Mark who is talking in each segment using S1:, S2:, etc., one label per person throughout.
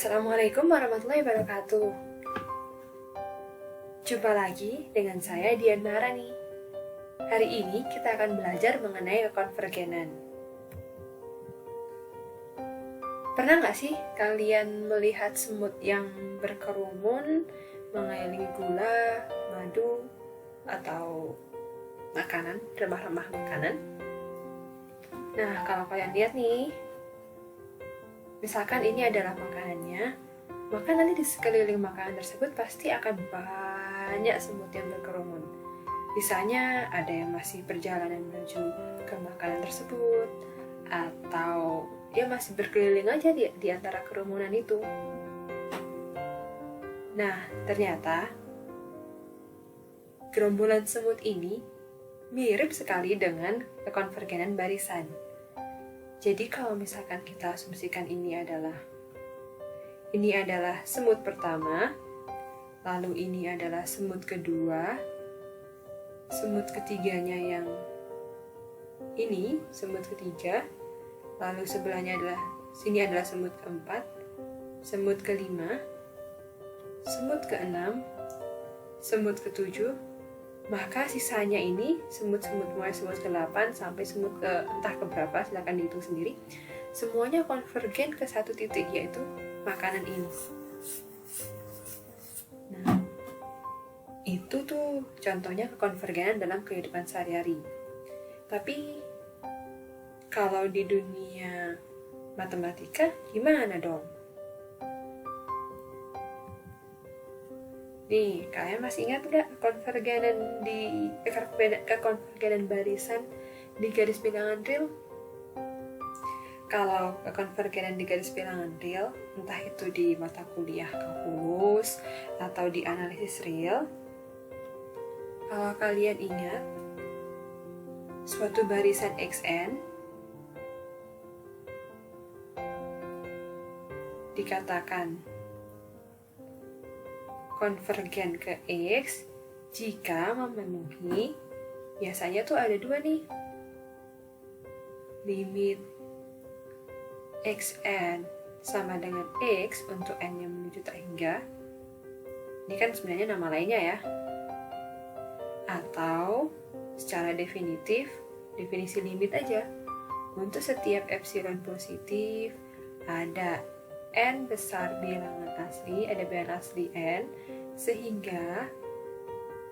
S1: Assalamualaikum warahmatullahi wabarakatuh. Jumpa lagi dengan saya Dian Maharani. Hari ini kita akan belajar mengenai kekonvergenan. Pernah nggak sih kalian melihat semut yang berkerumun mengelilingi gula, madu, atau makanan, remah-remah makanan? Nah, kalau kalian lihat nih, misalkan ini adalah makanannya, maka nanti di sekeliling makanan tersebut pasti akan banyak semut yang berkerumun. Misalnya ada yang masih perjalanan menuju ke makanan tersebut, atau dia masih berkeliling aja di antara kerumunan itu. Nah, ternyata gerombolan semut ini mirip sekali dengan kekonvergenan barisan. Jadi kalau misalkan kita asumsikan ini adalah semut pertama, lalu ini adalah semut kedua, semut ketiganya yang ini, semut ketiga, lalu sebelahnya sini adalah semut keempat, semut kelima, semut keenam, semut ketujuh, maka sisanya ini semut-semut mulai semut ke-8 sampai semut ke entah keberapa, silahkan dihitung sendiri, semuanya konvergen ke satu titik, yaitu makanan ini. Nah, itu tuh contohnya kekonvergenan dalam kehidupan sehari-hari. Tapi kalau di dunia matematika gimana dong? Nih, kalian masih ingat nggak kekonvergenan barisan di garis bilangan real? Kalau kekonvergenan di garis bilangan real, entah itu di mata kuliah kalkulus atau di analisis real, kalau kalian ingat, suatu barisan xn dikatakan konvergen ke X jika memenuhi, biasanya tuh ada dua nih, limit xn sama dengan X untuk n yang menuju tak hingga. Ini kan sebenarnya nama lainnya ya. Atau secara definitif, definisi limit aja, untuk setiap epsilon positif ada n besar bilangan asli, ada bilangan asli n, sehingga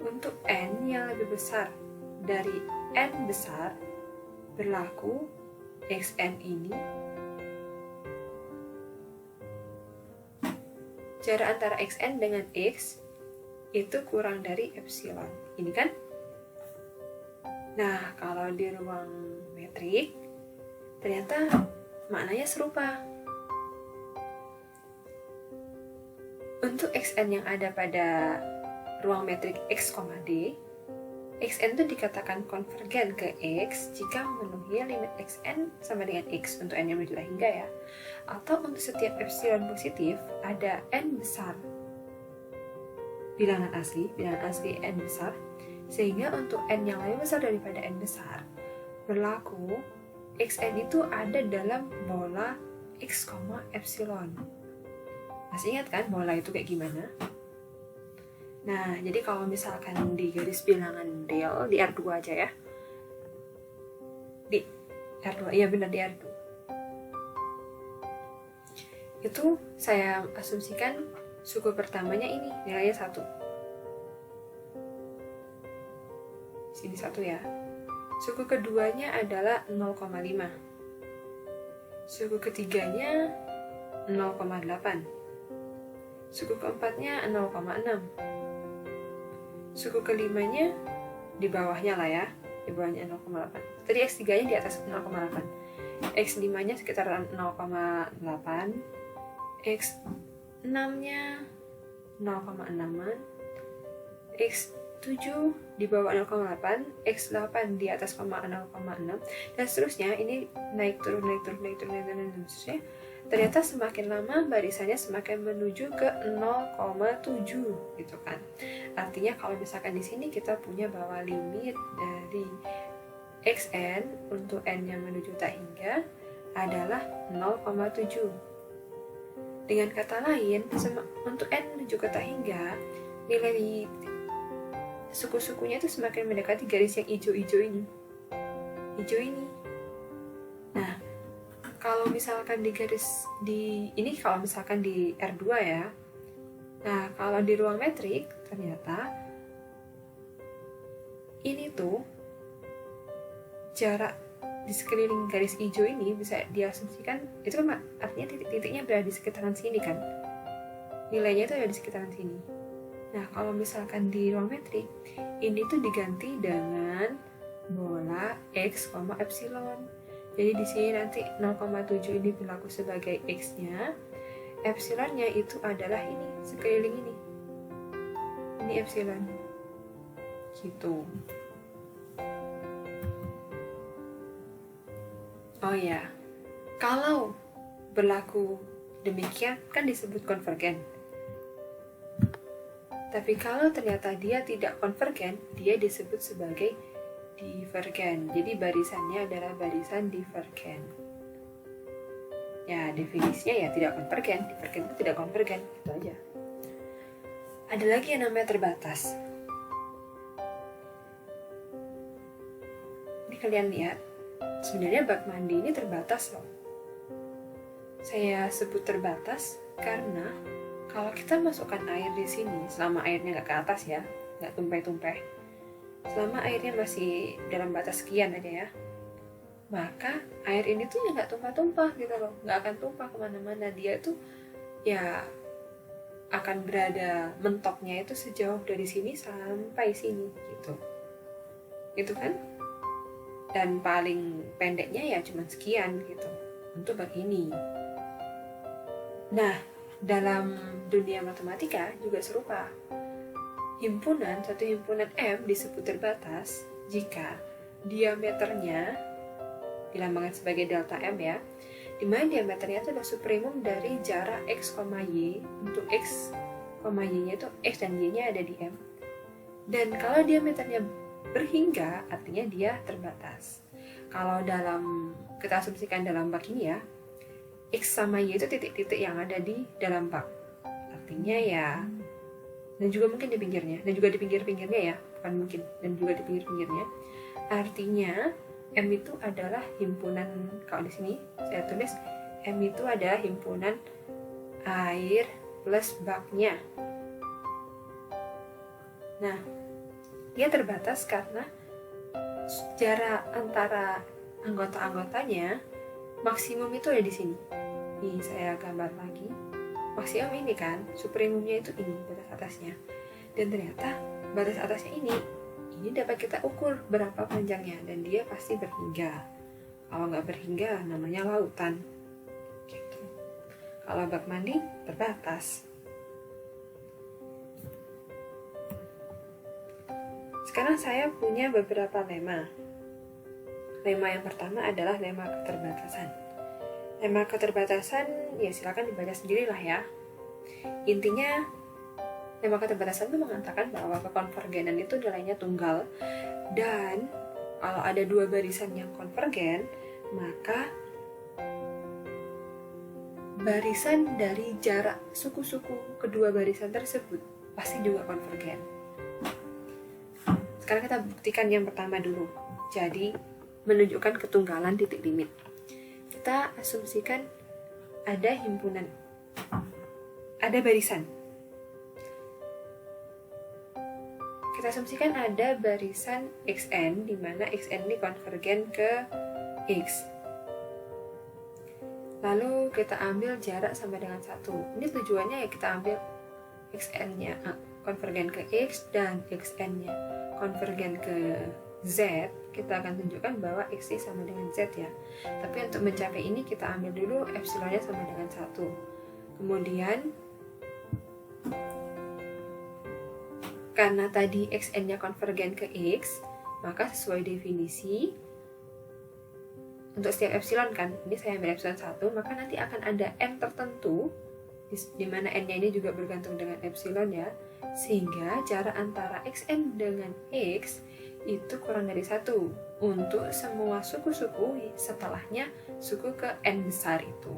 S1: untuk n yang lebih besar dari n besar berlaku xn ini jarak antara xn dengan x itu kurang dari epsilon. Ini kan? Nah, kalau di ruang metrik ternyata maknanya serupa. Untuk xn yang ada pada ruang metrik x, d, xn itu dikatakan konvergen ke x jika memenuhi limit xn sama dengan x untuk n yang menuju hingga ya. Atau untuk setiap epsilon positif ada n besar bilangan asli n besar, sehingga untuk n yang lebih besar daripada n besar berlaku xn itu ada dalam bola x, epsilon. Masih ingat kan bola itu kayak gimana? Nah, jadi kalau misalkan di garis bilangan real, di R2 aja ya. Di R2, iya benar di R2. Itu saya asumsikan suku pertamanya ini nilainya 1. Sini 1 ya. Suku keduanya adalah 0,5. Suku ketiganya 0,8. Suku keempatnya 0,6. Suku kelimanya di bawahnya lah ya, di bawahnya 0,8. Tadi X3-nya di atas 0,8. X5-nya sekitar 0,8. X6-nya 0,6-an. X7 di bawah 0,8, X8 di atas 0,6, dan seterusnya. Ini naik turun dan seterusnya. Ternyata semakin lama barisannya semakin menuju ke 0,7 gitu kan. Artinya kalau misalkan di sini kita punya bahwa limit dari xn untuk n yang menuju tak hingga adalah 0,7. Dengan kata lain, untuk n menuju kota hingga, nilai suku-sukunya itu semakin mendekati garis yang hijau-hijau ini. Nah, kalau misalkan kalau misalkan di R2 ya. Nah, kalau di ruang metrik ternyata ini tuh jarak di sekeliling garis hijau ini bisa diasumsikan itu kan artinya titik-titiknya berada di sekitaran sini kan. Nilainya itu ada di sekitaran sini. Nah, kalau misalkan di ruang metrik ini tuh diganti dengan bola x, epsilon. Jadi di sini nanti 0,7 ini berlaku sebagai x-nya, epsilonnya itu adalah ini sekeliling ini. Ini epsilon. Gitu. Oh ya, kalau berlaku demikian kan disebut konvergen. Tapi kalau ternyata dia tidak konvergen, dia disebut sebagai divergen. Jadi barisannya adalah barisan divergen. Ya, definisinya ya tidak konvergen. Divergen itu tidak konvergen, itu aja. Ada lagi yang namanya terbatas. Ini kalian lihat, sebenarnya bak mandi ini terbatas loh. Saya sebut terbatas karena kalau kita masukkan air di sini, selama airnya nggak ke atas ya, nggak tumpah-tumpah, selama airnya masih dalam batas sekian aja ya, maka air ini tuh ya nggak tumpah-tumpah gitu loh, nggak akan tumpah kemana-mana. Dia tuh ya akan berada mentoknya itu sejauh dari sini sampai sini gitu. Gitu kan? Dan paling pendeknya ya cuma sekian gitu untuk bak ini. Nah, dalam dunia matematika juga serupa. Satu himpunan M disebut terbatas jika diameternya dilambangkan sebagai delta M ya, di mana diameternya itu adalah supremum dari jarak x, y, untuk x, y-nya itu x dan y-nya ada di M. Dan kalau diameternya berhingga, artinya dia terbatas. Kalau kita asumsikan dalam bak ini ya, X sama Y itu titik-titik yang ada di dalam bak. Artinya ya, dan juga mungkin di pinggirnya, dan juga di pinggir-pinggirnya ya, bukan mungkin, dan juga di pinggir-pinggirnya. Artinya, M itu adalah himpunan, kalau di sini saya tulis, M itu adalah himpunan air plus baknya. Nah, dia terbatas karena jarak antara anggota-anggotanya maksimum itu ada di sini. Nih, saya gambar lagi. Maksimum ini kan, supremumnya itu ini, batas atasnya. Dan ternyata batas atasnya ini dapat kita ukur berapa panjangnya, dan dia pasti berhingga. Kalau nggak berhingga, namanya lautan. Gitu. Kalau bak mandi, terbatas. Sekarang saya punya beberapa lema. Lema yang pertama adalah lema keterbatasan. Lema keterbatasan ya silakan dibaca sendirilah ya. Intinya lema keterbatasan itu mengatakan bahwa kekonvergenan itu nilainya tunggal, dan kalau ada dua barisan yang konvergen, maka barisan dari jarak suku-suku kedua barisan tersebut pasti juga konvergen. Sekarang kita buktikan yang pertama dulu. Jadi menunjukkan ketunggalan titik limit. Kita asumsikan ada himpunan, ada barisan. Kita asumsikan ada barisan xn, di mana xn ini konvergen ke x. Lalu kita ambil jarak sama dengan 1. Ini tujuannya ya kita ambil xn-nya konvergen ke x dan xn-nya konvergen ke z. Kita akan tunjukkan bahwa x sama dengan z ya. Tapi untuk mencapai ini kita ambil dulu epsilonnya sama dengan 1. Kemudian karena tadi xn-nya konvergen ke x, maka sesuai definisi untuk setiap epsilon kan, ini saya ambil epsilon 1, maka nanti akan ada n tertentu di mana n-nya ini juga bergantung dengan epsilon ya, sehingga jarak antara xn dengan x itu kurang dari 1 untuk semua suku-suku setelahnya suku ke n besar itu.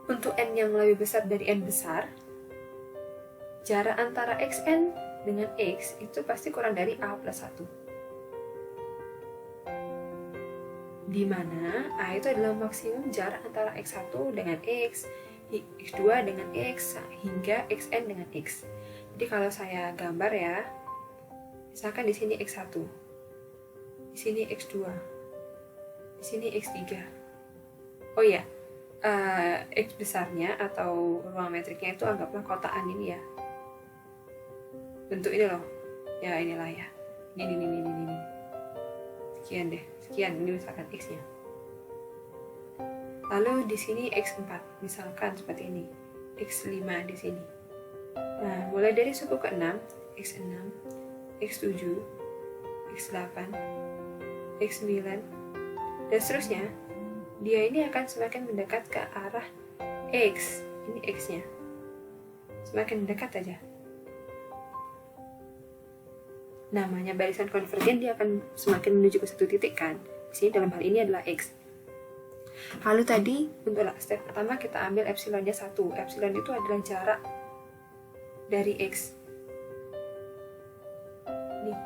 S1: Untuk n yang lebih besar dari n besar, jarak antara xn dengan x itu pasti kurang dari a plus 1. Di mana a itu adalah maksimum jarak antara x1 dengan x, x2 dengan x, hingga xn dengan x. Jadi kalau saya gambar ya, misalkan di sini x1, di sini x2, di sini x3. Oh iya, x besarnya atau ruang metriknya itu anggaplah kotaan ini ya. Bentuk ini loh. Ya inilah ya. Ini. Sekian deh. Sekian ini misalkan x-nya. Lalu di sini x4, misalkan seperti ini. x5 di sini. Nah, mulai dari suku ke-6, x6, x7, x8, x9, dan seterusnya, dia ini akan semakin mendekat ke arah x. Ini x-nya. Semakin mendekat aja. Namanya barisan konvergen, dia akan semakin menuju ke satu titik kan. Di sini dalam hal ini adalah x. Lalu tadi untuk step pertama kita ambil epsilonnya 1. Epsilon itu adalah jarak dari x. Nih,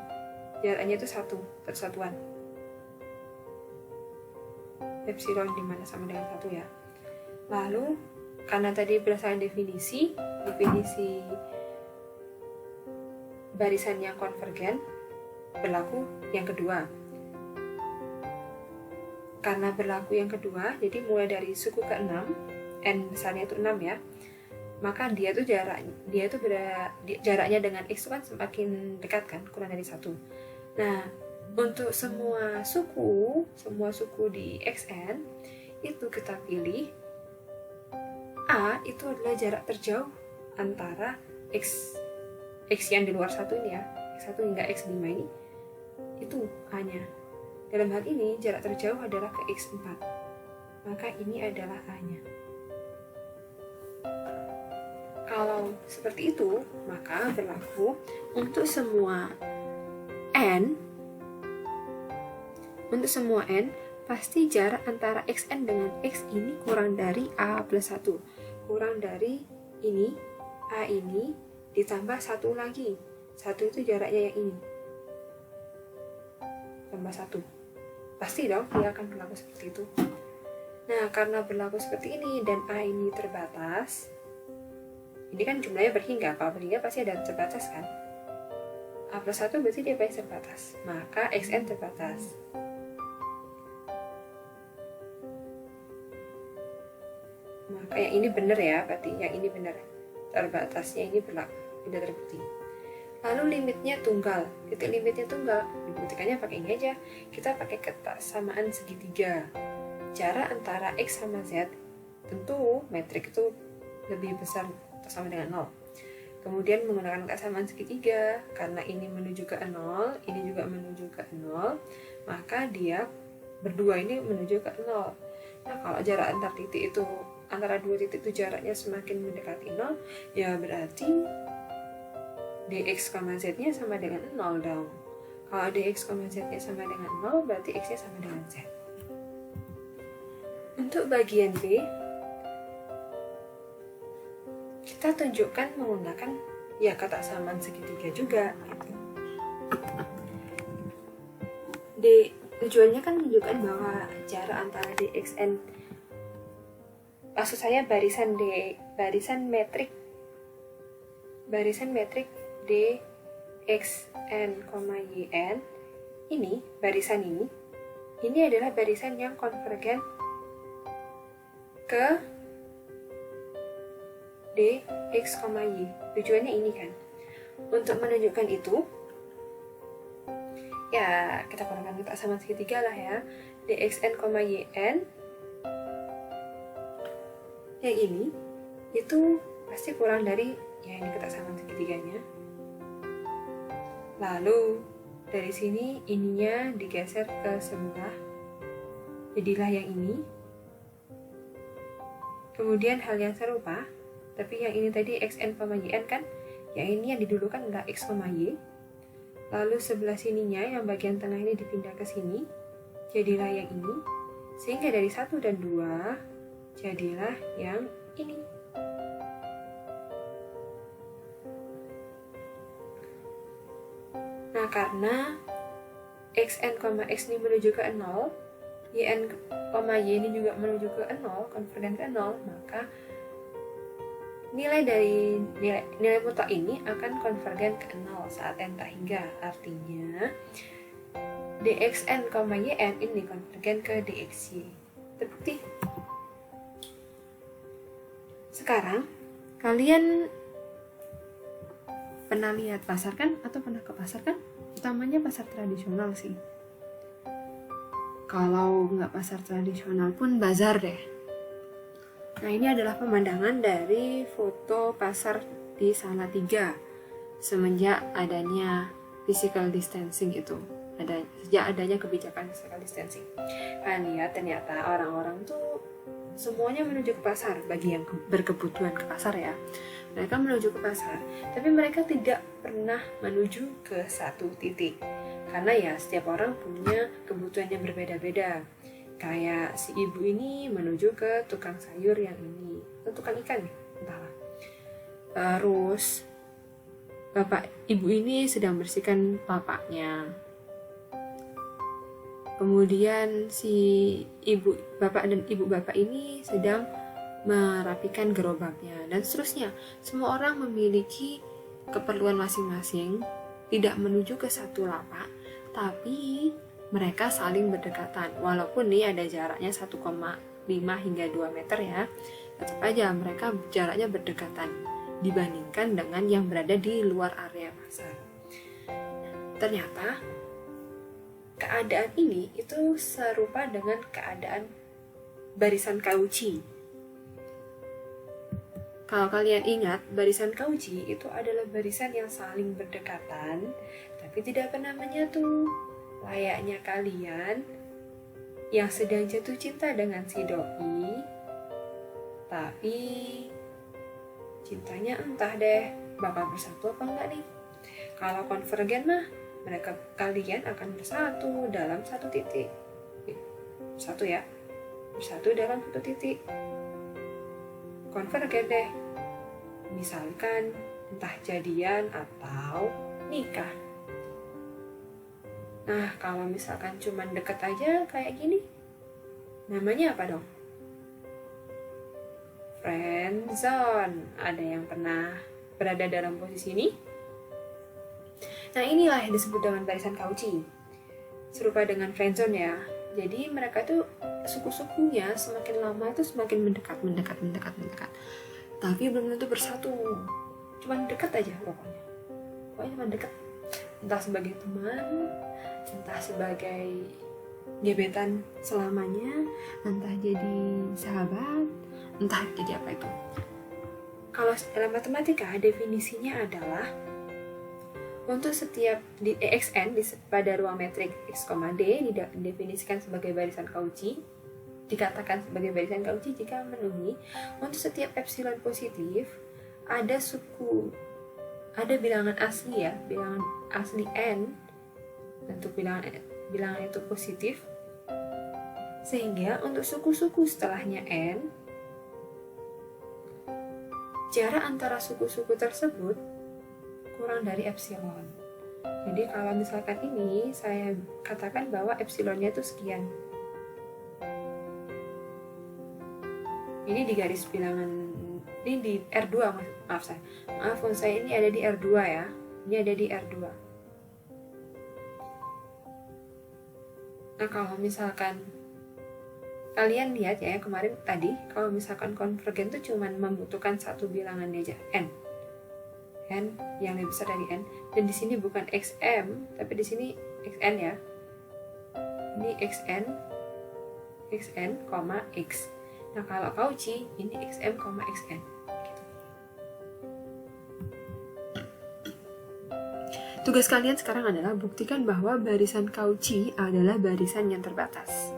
S1: jaraknya itu 1, persatuan. Epsilon dimana sama dengan 1 ya. Lalu karena tadi berdasarkan definisi barisan yang konvergen berlaku yang kedua. Karena berlaku yang kedua, jadi mulai dari suku ke-6, n besarnya itu 6 ya, maka jaraknya dengan x itu kan semakin dekat kan, kurang dari 1. Nah, untuk semua suku di xn itu kita pilih a itu adalah jarak terjauh antara x yang di luar 1 ini ya, x1 hingga x5 ini, itu A-nya. Dalam hal ini, jarak terjauh adalah ke x4. Maka ini adalah A-nya. Kalau seperti itu, maka berlaku untuk semua n, pasti jarak antara xn dengan x ini kurang dari a plus 1. Kurang dari ini, a ini, ditambah 1 lagi. 1 itu jaraknya yang ini. Tambah 1. Pasti dong, dia akan berlaku seperti itu. Nah, karena berlaku seperti ini dan A ini terbatas, ini kan jumlahnya berhingga. Kalau berhingga pasti ada terbatas kan? A plus 1 berarti dia pasti terbatas. Maka xn terbatas. Maka yang ini benar ya, berarti yang ini benar. Terbatasnya ini berlaku, tidak terbukti. Lalu limitnya tunggal. Titik limitnya tunggal, dibuktikannya pakai ini aja. Kita pakai kesamaan segitiga. Jarak antara x sama z, tentu metrik itu lebih besar atau sama dengan 0. Kemudian menggunakan kesamaan segitiga, karena ini menuju ke 0, ini juga menuju ke 0, maka dia berdua ini menuju ke 0. Nah, kalau jarak antar titik itu, antara dua titik itu jaraknya semakin mendekati 0, ya berarti dx, z-nya sama dengan 0 dong. Kalau dx, z-nya sama dengan 0, berarti x-nya sama dengan z. Untuk bagian B, kita tunjukkan menggunakan ya kesamaan segitiga juga. Tujuannya kan menunjukkan bahwa jarak antara dxn, maksud saya barisan metrik dxn, yn ini, barisan ini adalah barisan yang konvergen ke dx, y. Tujuannya ini kan. Untuk menunjukkan itu, ya kita gunakan kesamaan segitiga lah ya. dxn, yn yang ini itu pasti kurang dari ya ini kesamaan segitiganya. Lalu dari sini ininya digeser ke sebelah, jadilah yang ini. Kemudian hal yang serupa, tapi yang ini tadi xn, yn kan, yang ini yang didulukan adalah x, y. Lalu sebelah sininya yang bagian tengah ini dipindah ke sini, jadilah yang ini. Sehingga dari 1 dan 2 jadilah yang ini. Nah, karena xn, x ini menuju ke 0, yn, y ini juga menuju ke 0, konvergen ke 0, maka nilai mutlak ini akan konvergen ke 0 saat n tak hingga. Artinya dxn, yn ini konvergen ke dxy. Terbukti. Sekarang kalian pernah lihat pasar kan? Atau pernah ke pasar kan? Utamanya pasar tradisional sih. Kalau nggak pasar tradisional pun bazar deh. Nah, ini adalah pemandangan dari foto pasar di Salatiga semenjak adanya physical distancing itu. Sejak adanya kebijakan physical distancing. Kalian lihat ternyata orang-orang tuh semuanya menuju ke pasar. Bagi yang berkebutuhan ke pasar ya, mereka menuju ke pasar, tapi mereka tidak pernah menuju ke satu titik. Karena ya setiap orang punya kebutuhan yang berbeda-beda. Kayak si ibu ini menuju ke tukang sayur yang ini, atau tukang ikan, entahlah. Terus bapak ibu ini sedang bersihkan bapaknya. Kemudian si bapak dan ibu bapak ini sedang merapikan gerobaknya, dan seterusnya. Semua orang memiliki keperluan masing-masing, tidak menuju ke satu lapak, tapi mereka saling berdekatan. Walaupun nih ada jaraknya 1,5 hingga 2 meter ya, tetap aja mereka jaraknya berdekatan dibandingkan dengan yang berada di luar area pasar. Ternyata keadaan ini itu serupa dengan keadaan barisan Cauchy. Kalau kalian ingat, barisan Cauchy itu adalah barisan yang saling berdekatan, tapi tidak pernah menyatu. Layaknya kalian yang sedang jatuh cinta dengan si doi, tapi cintanya entah deh bakal bersatu apa enggak nih. Kalau konvergen mah, kalian akan bersatu dalam satu titik. Bersatu dalam satu titik. Konvergen deh, misalkan entah jadian atau nikah. Nah, kalau misalkan cuman deket aja kayak gini, namanya apa dong? Friendzone. Ada yang pernah berada dalam posisi ini? Nah, inilah yang disebut dengan barisan Cauchy. Serupa dengan friendzone ya. Jadi mereka tuh suku-sukunya semakin lama itu semakin mendekat. Tapi belum tentu bersatu. Cuman dekat aja pokoknya. Pokoknya cuma dekat. Entah sebagai teman, entah sebagai gebetan selamanya, entah jadi sahabat, entah jadi apa itu. Kalau dalam matematika definisinya adalah untuk setiap di xn pada ruang metrik x, d didefinisikan sebagai barisan Cauchy, dikatakan sebagai barisan Cauchy jika memenuhi untuk setiap epsilon positif ada bilangan asli ya, bilangan asli n, untuk bilangan itu positif, sehingga untuk suku-suku setelahnya n, jarak antara suku-suku tersebut kurang dari epsilon. Jadi kalau misalkan ini saya katakan bahwa epsilonnya itu sekian. Ini di garis bilangan, ini di R2, maaf saya ini ada di R2 ya. Ini ada di R2. Nah, kalau misalkan kalian lihat ya kemarin tadi, kalau misalkan konvergen itu cuma membutuhkan satu bilangan aja, n yang lebih besar dari n, dan di sini bukan xm tapi di sini xn ya. Ini xn, x. Nah, kalau Cauchy ini xm, xn. Tugas kalian sekarang adalah buktikan bahwa barisan Cauchy adalah barisan yang terbatas.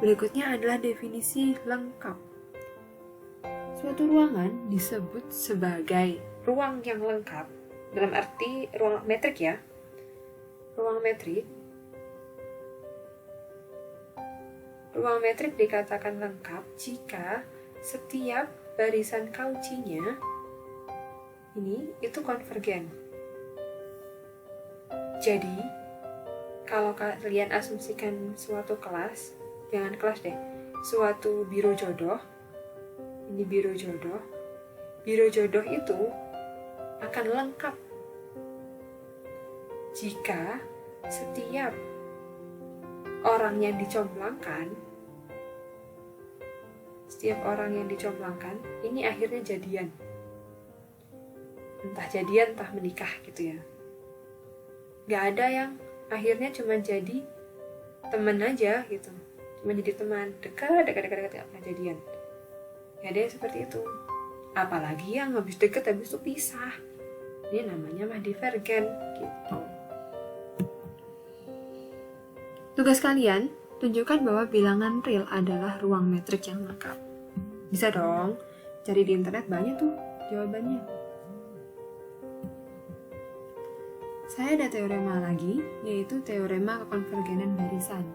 S1: Berikutnya adalah definisi lengkap. Suatu ruangan disebut sebagai ruang yang lengkap dalam arti ruang metrik ya. ruang metrik dikatakan lengkap jika setiap barisan Cauchy-nya ini itu konvergen. Jadi, kalau kalian asumsikan suatu kelas, jangan kelas deh, suatu biro jodoh, ini biro jodoh itu akan lengkap jika setiap orang yang dicomblangkan ini akhirnya jadian, entah jadian entah menikah gitu ya. Gak ada yang akhirnya cuma jadi teman aja gitu, cuma jadi teman dekat apa jadian. Gak ada yang seperti itu. Apalagi yang habis deket habis itu pisah, ini namanya mah divergen gitu. Tugas kalian, tunjukkan bahwa bilangan real adalah ruang metrik yang lengkap. Bisa dong, cari di internet banyak tuh jawabannya. Saya ada teorema lagi, yaitu teorema kekonvergenan barisan.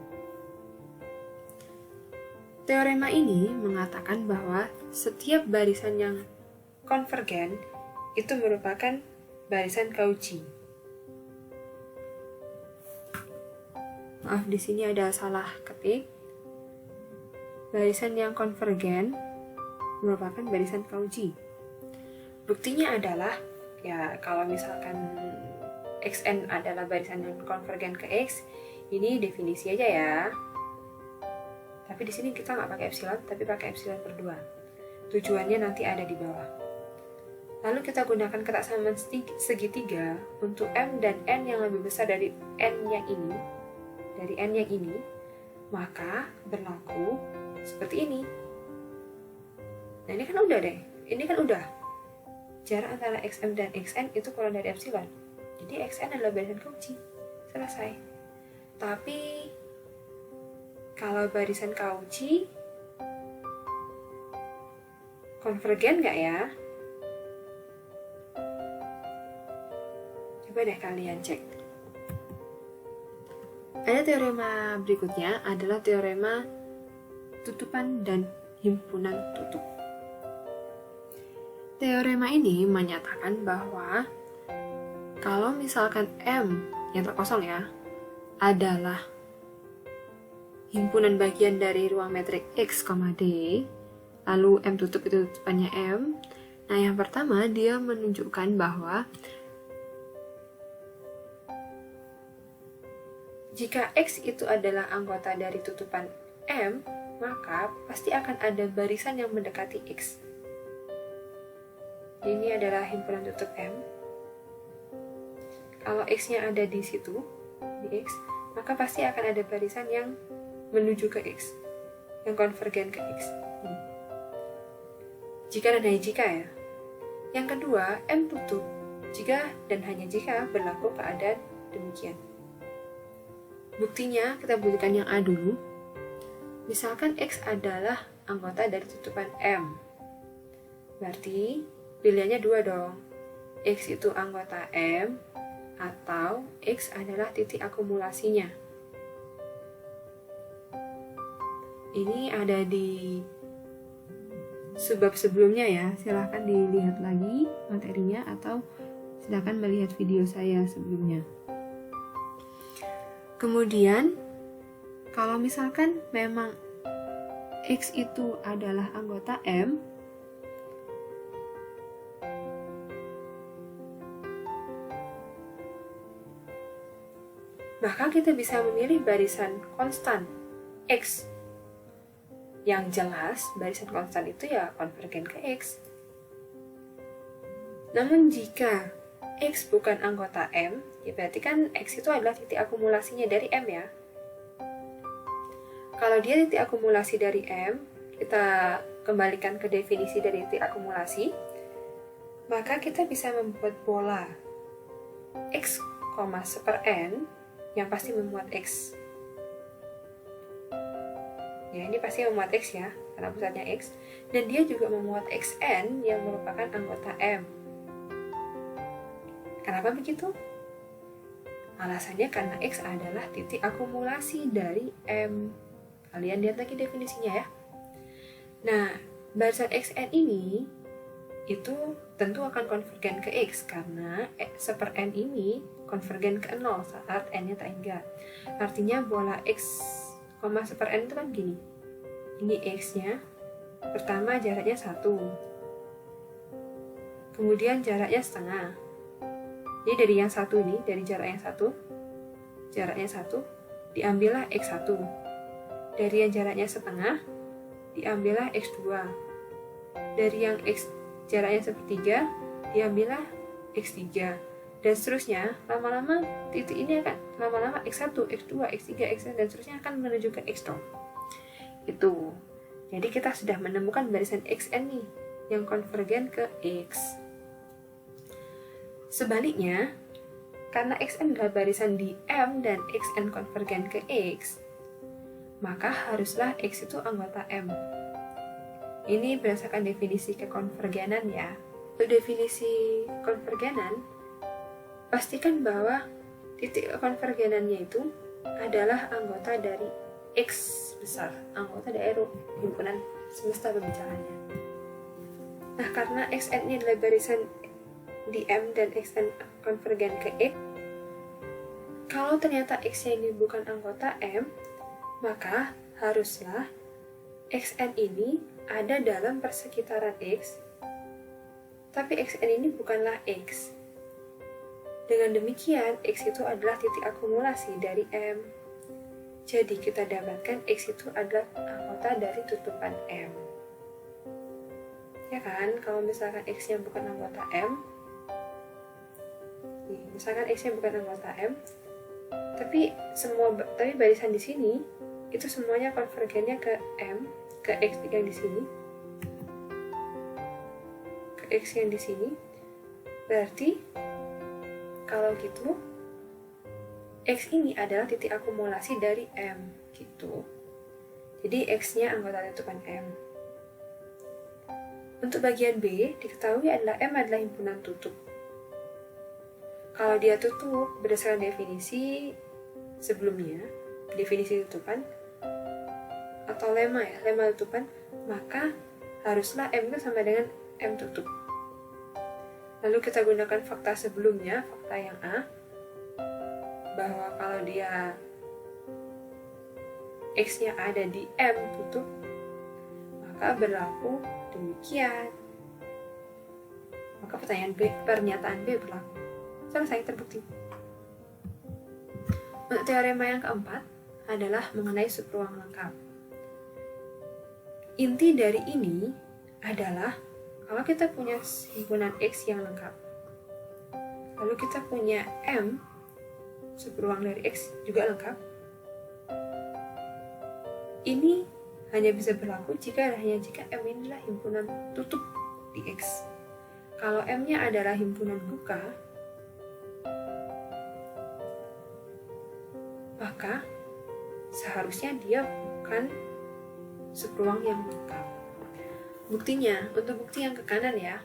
S1: Teorema ini mengatakan bahwa setiap barisan yang konvergen itu merupakan barisan Cauchy. Maaf, di sini ada salah ketik. Barisan yang konvergen merupakan barisan Cauchy. Buktinya adalah, ya kalau misalkan Xn adalah barisan yang konvergen ke X, ini definisi aja ya. Tapi di sini kita nggak pakai epsilon, tapi pakai epsilon per 2. Tujuannya nanti ada di bawah. Lalu kita gunakan kesamaan segitiga untuk M dan N yang lebih besar dari N yang ini, maka berlaku seperti ini. Nah ini kan udah deh, jarak antara Xm dan Xn itu kurang dari epsilon, jadi Xn adalah barisan Cauchy, selesai. Tapi kalau barisan Cauchy konvergen nggak ya? Coba deh kalian cek. Ada teorema berikutnya adalah teorema tutupan dan himpunan tutup. Teorema ini menyatakan bahwa kalau misalkan M yang terkosong ya adalah himpunan bagian dari ruang metrik X, D, lalu M tutup itu tutupannya M. Nah yang pertama dia menunjukkan bahwa jika X itu adalah anggota dari tutupan M, maka pasti akan ada barisan yang mendekati X. Ini adalah himpunan tutup M. Kalau X-nya ada di situ, di X, maka pasti akan ada barisan yang menuju ke X, yang konvergen ke X. Jika dan hanya jika ya. Yang kedua, M tutup jika dan hanya jika berlaku keadaan demikian. Buktinya, kita buktikan yang A dulu. Misalkan X adalah anggota dari tutupan M. Berarti, pilihannya dua dong. X itu anggota M, atau X adalah titik akumulasinya. Ini ada di subbab sebelumnya ya. Silahkan dilihat lagi materinya, atau silahkan melihat video saya sebelumnya. Kemudian, kalau misalkan memang X itu adalah anggota M, maka kita bisa memilih barisan konstan X. Yang jelas, barisan konstan itu ya konvergen ke X. Namun jika X bukan anggota M, ya berarti kan X itu adalah titik akumulasinya dari M ya. Kalau dia titik akumulasi dari M, kita kembalikan ke definisi dari titik akumulasi, maka kita bisa membuat pola X, seper N yang pasti memuat X. Ya, ini pasti memuat X ya, karena pusatnya X. Dan dia juga memuat Xn yang merupakan anggota M. Kenapa begitu? Alasannya karena X adalah titik akumulasi dari M. Kalian lihat lagi definisinya ya. Nah, barisan xn ini itu tentu akan konvergen ke x karena seper n ini konvergen ke 0 saat n-nya tak hingga. Artinya bola x, seper n itu kan gini. Ini x-nya. Pertama jaraknya 1. Kemudian jaraknya setengah. Jadi dari yang satu ini, dari jarak yang 1, jaraknya 1, diambillah x1. Dari yang jaraknya setengah, diambillah x2. Dari yang x jaraknya sepertiga, diambillah x3. Dan seterusnya, lama-lama titik ini akan lama-lama x1, x2, x3, x4 dan seterusnya akan menuju ke x0. Itu. Jadi kita sudah menemukan barisan xn nih yang konvergen ke x. Sebaliknya, karena xn adalah barisan di M dan xn konvergen ke x, maka haruslah x itu anggota M. Ini berdasarkan definisi kekonvergenan ya. Untuk definisi konvergenan, pastikan bahwa titik konvergenannya itu adalah anggota dari X besar, anggota dari himpunan semesta pembicaranya. Nah, karena xn ini adalah barisan di M dan xn konvergen ke X, kalau ternyata x-nya ini bukan anggota M, maka haruslah xn ini ada dalam persekitaran X, tapi xn ini bukanlah X. Dengan demikian, X itu adalah titik akumulasi dari M. Jadi kita dapatkan X itu adalah anggota dari tutupan M. Ya kan, kalau misalkan X-nya bukan anggota M, misalkan X-nya bukan anggota M, tapi barisan di sini itu semuanya konvergennya ke M, ke X yang di sini, ke X yang di sini. Berarti kalau gitu X ini adalah titik akumulasi dari M gitu. Jadi X-nya anggota tutupan M. Untuk bagian B, diketahui adalah M adalah himpunan tutup. Kalau dia tutup berdasarkan definisi sebelumnya, definisi tutupan atau lemma tutupan, maka haruslah M itu sama dengan M tutup. Lalu kita gunakan fakta sebelumnya, fakta yang A, bahwa kalau dia X-nya ada di M tutup, maka berlaku demikian. Maka pernyataan B berlaku. Selesai, terbukti. Untuk teorema yang keempat adalah mengenai subruang lengkap. Inti dari ini adalah kalau kita punya himpunan X yang lengkap, lalu kita punya M subruang dari X juga lengkap, ini hanya bisa berlaku jika M ini adalah himpunan tutup di X. Kalau M-nya adalah himpunan buka, maka seharusnya dia bukan subruang yang lengkap. Buktinya, untuk bukti yang ke kanan ya.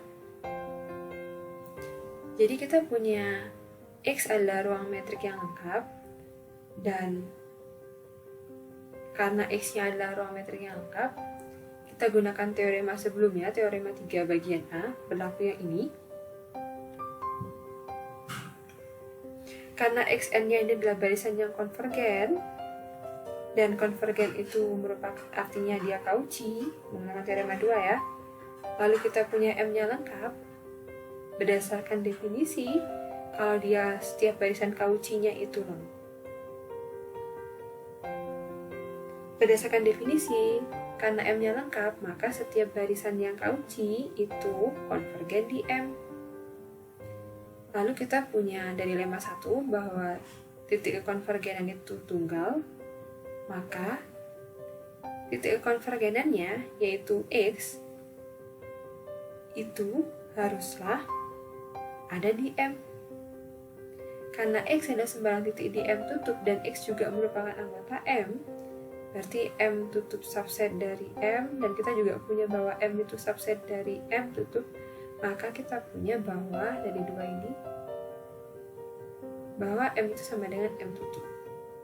S1: Jadi kita punya X adalah ruang metrik yang lengkap, dan karena X-nya adalah ruang metrik yang lengkap, kita gunakan teorema sebelumnya, teorema 3 bagian A, berlaku yang ini. Karena Xn-nya ini adalah barisan yang konvergen, dan konvergen itu merupakan artinya dia Cauchy menggunakan teorema 2 ya. Lalu kita punya M-nya lengkap. Berdasarkan definisi, kalau dia setiap barisan Cauchy-nya itu lengkap. Berdasarkan definisi, karena M-nya lengkap, maka setiap barisan yang Cauchy itu konvergen di M. Lalu kita punya dari lemma 1 bahwa titik konvergenan itu tunggal, maka titik konvergenannya yaitu X itu haruslah ada di M. Karena X adalah sembarang titik di M tutup dan X juga merupakan anggota M, berarti M tutup subset dari M, dan kita juga punya bahwa M itu subset dari M tutup, maka kita punya bahwa dari dua ini bahwa M itu sama dengan M tutup.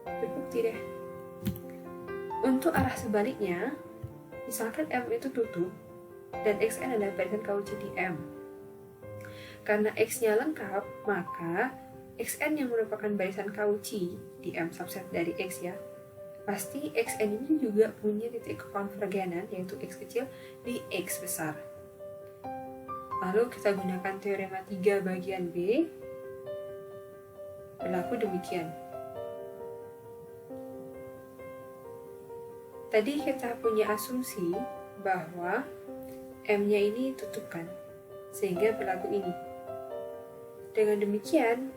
S1: Terbukti deh. Untuk arah sebaliknya, misalkan M itu tutup dan Xn adalah barisan Cauchy di M. Karena X-nya lengkap, maka Xn yang merupakan barisan Cauchy di M subset dari X ya, pasti Xn ini juga punya titik konvergenan, yaitu X kecil di X besar. Lalu kita gunakan teorema 3 bagian B, berlaku demikian. Tadi kita punya asumsi bahwa M-nya ini tutup kan, sehingga berlaku ini. Dengan demikian,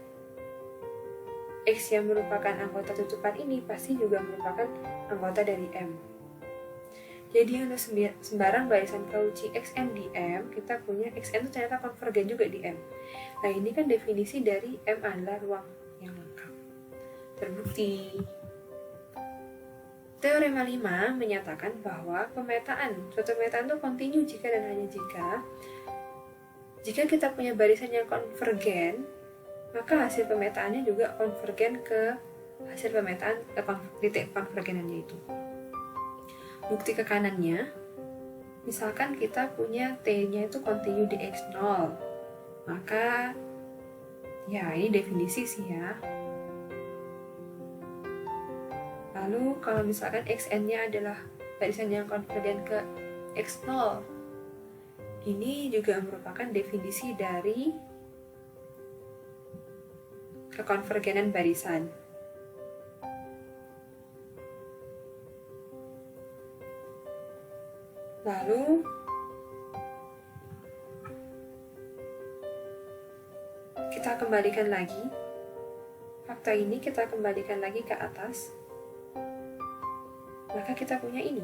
S1: X yang merupakan anggota tutupan ini pasti juga merupakan anggota dari M. Jadi untuk sembarang barisan Cauchy Xn di M, kita punya Xn itu ternyata konvergen juga di M. Nah ini kan definisi dari M adalah ruang yang lengkap. Terbukti. Teorema 5 menyatakan bahwa suatu pemetaan itu kontinu jika dan hanya jika kita punya barisan yang konvergen, maka hasil pemetaannya juga konvergen ke hasil pemetaan titik konvergenannya itu. Bukti ke kanannya, misalkan kita punya T-nya itu kontinu di X0, maka ya ini definisi sih ya. Lalu kalau misalkan Xn-nya adalah barisan yang konvergen ke X0, ini juga merupakan definisi dari kekonvergenan barisan. Lalu kita kembalikan lagi fakta ini, kita kembalikan lagi ke atas, maka kita punya ini.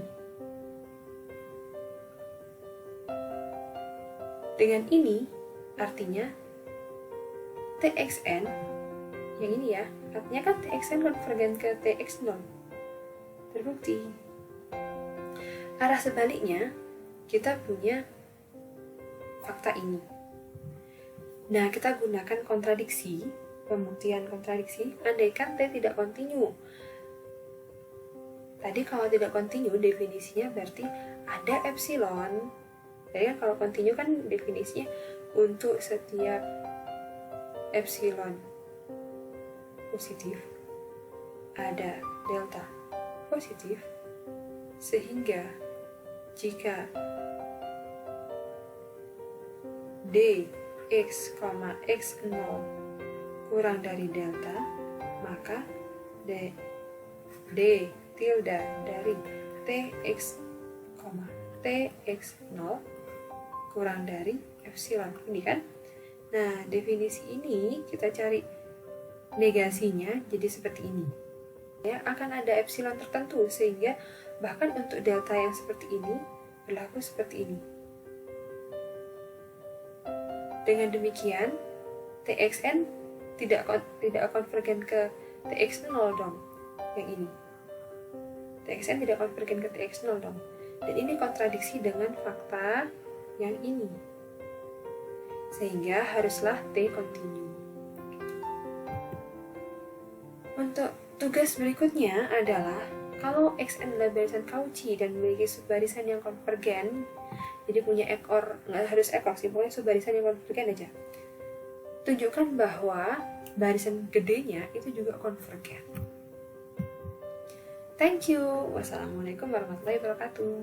S1: Dengan ini artinya TXN yang ini ya, artinya kan TXN konvergen ke TX0. Terbukti. Arah sebaliknya, kita punya fakta ini. Nah, kita gunakan kontradiksi, pembuktian kontradiksi, andaikan T tidak kontinu. Tadi kalau tidak kontinu, definisinya berarti ada epsilon. Jadi kan kalau kontinu kan definisinya untuk setiap epsilon positif ada delta positif, sehingga jika dx, x0 kurang dari delta, maka d tilde dari tx, tx0 kurang dari epsilon. Ini kan? Nah, definisi ini kita cari negasinya jadi seperti ini. Ya, akan ada epsilon tertentu sehingga bahkan untuk delta yang seperti ini berlaku seperti ini. Dengan demikian, TXN tidak konvergen ke TX0 dong. Yang ini. TXN tidak konvergen ke TX0 dong. Dan ini kontradiksi dengan fakta yang ini. Sehingga haruslah T kontinu. Untuk tugas berikutnya adalah kalau Xn adalah barisan Cauchy dan memiliki subbarisan yang konvergen, jadi punya ekor, nggak harus ekor sih, pokoknya subbarisan yang konvergen aja. Tunjukkan bahwa barisan gedenya itu juga konvergen. Thank you. Wassalamualaikum warahmatullahi wabarakatuh.